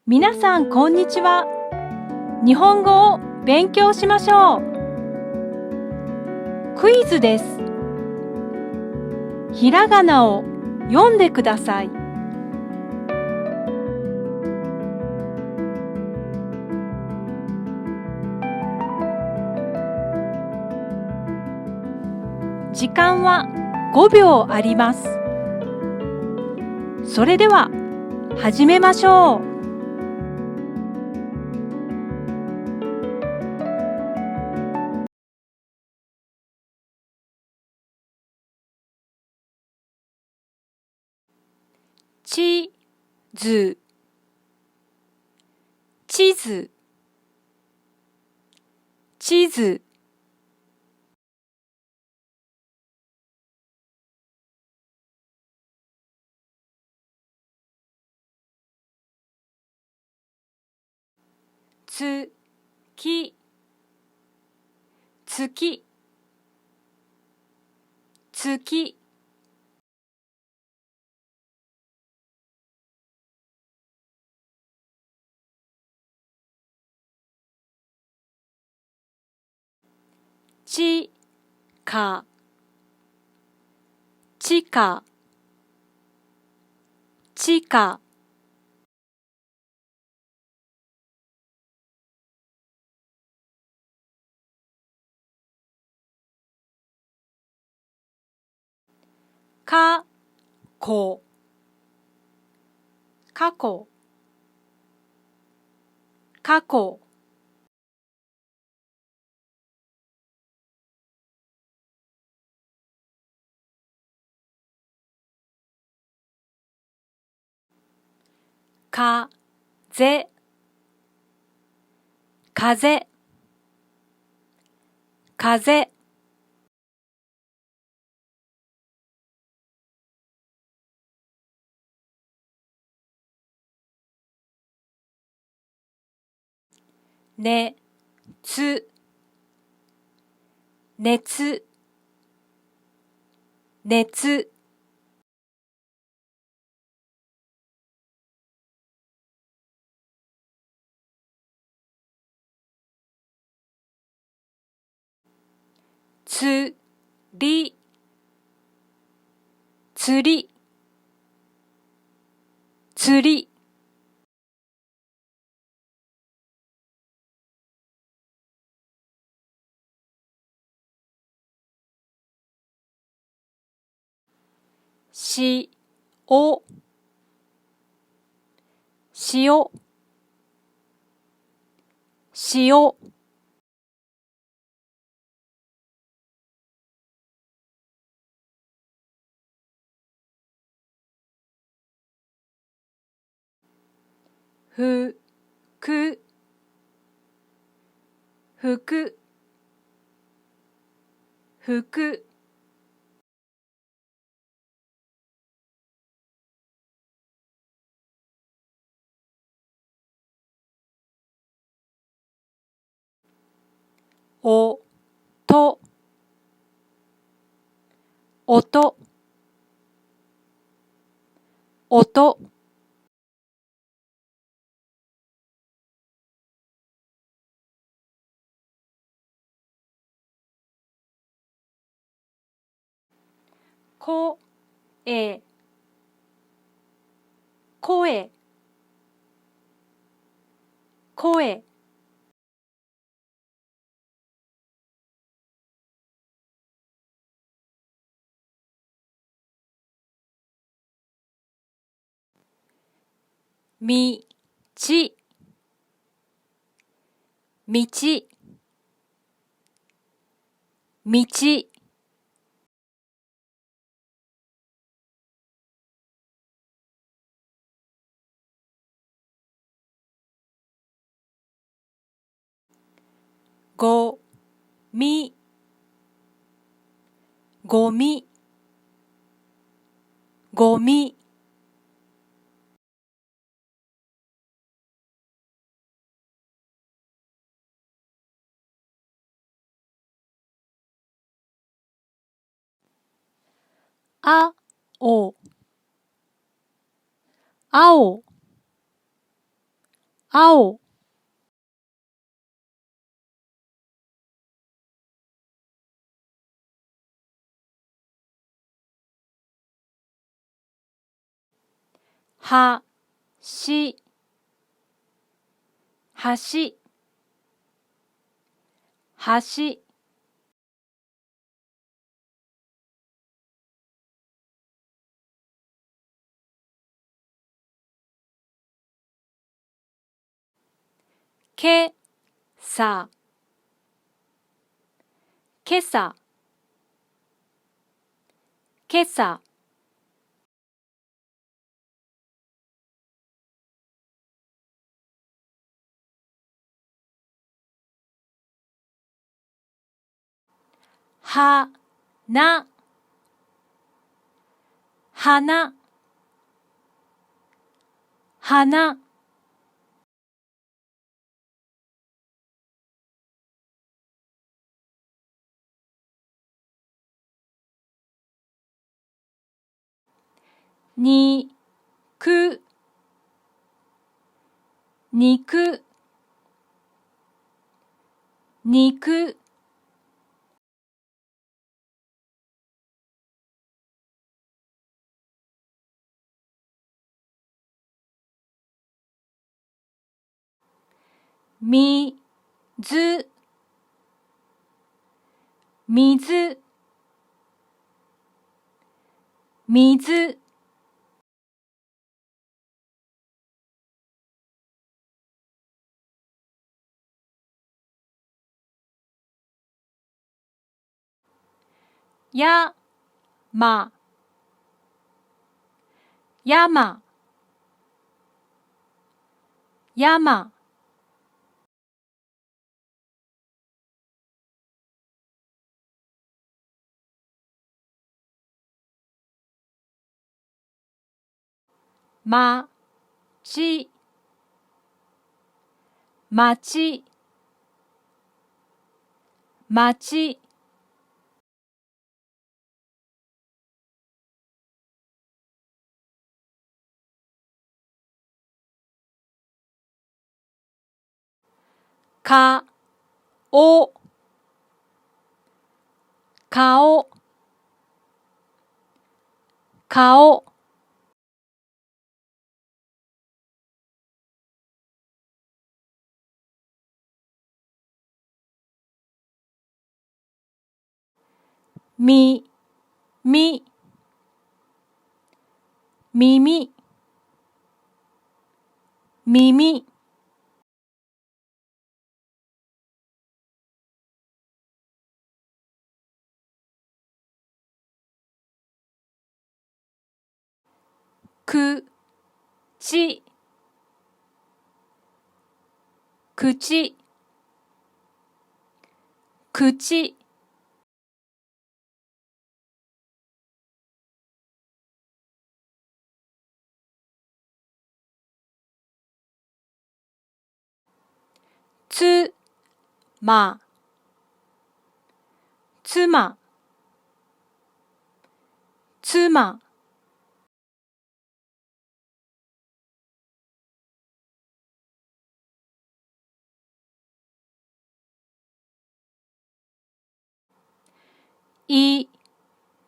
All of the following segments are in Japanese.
皆さんこんにちは。日本語を勉強しましょう。クイズです。ひらがなを読んでください。時間は5秒あります。それでは始めましょう。ちず地図地図つき月月ちかちかちかかこ過去過去かぜ風風ねつ熱熱つり釣り釣りしお塩塩ふくふくふくおと音音こえ声声みちみちみちごみごみごみあお青青、はし、橋、橋、けさ、けさ、けさ、はな、はな、はな、にく、にく、にく、みず、みず、みず、やま、やま、やま、まち、まち、まち、かお、かお、かお、み、み、みみ、みみ、くち、くち、くち、つま、つま、つま、い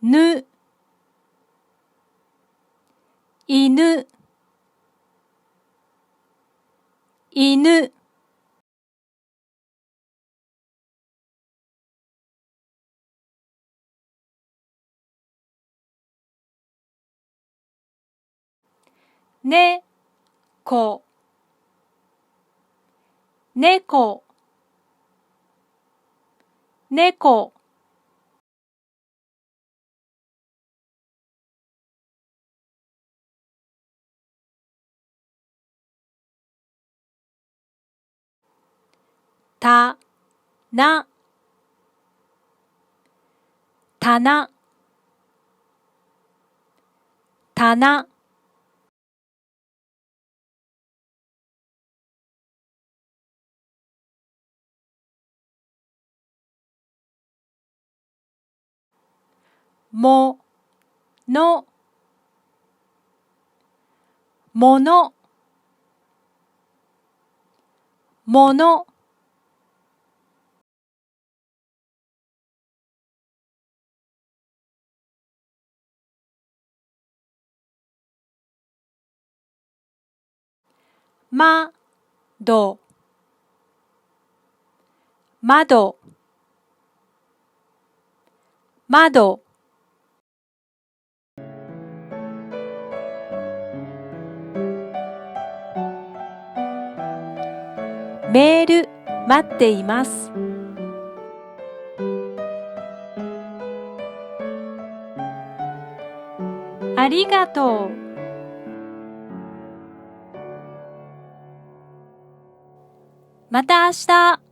ぬ、いぬ、いぬ、ねこ、ねこ、ねこ、たな、たな、たな、もの、もの、もの、まど、窓、窓、メール待っています。ありがとう。また明日。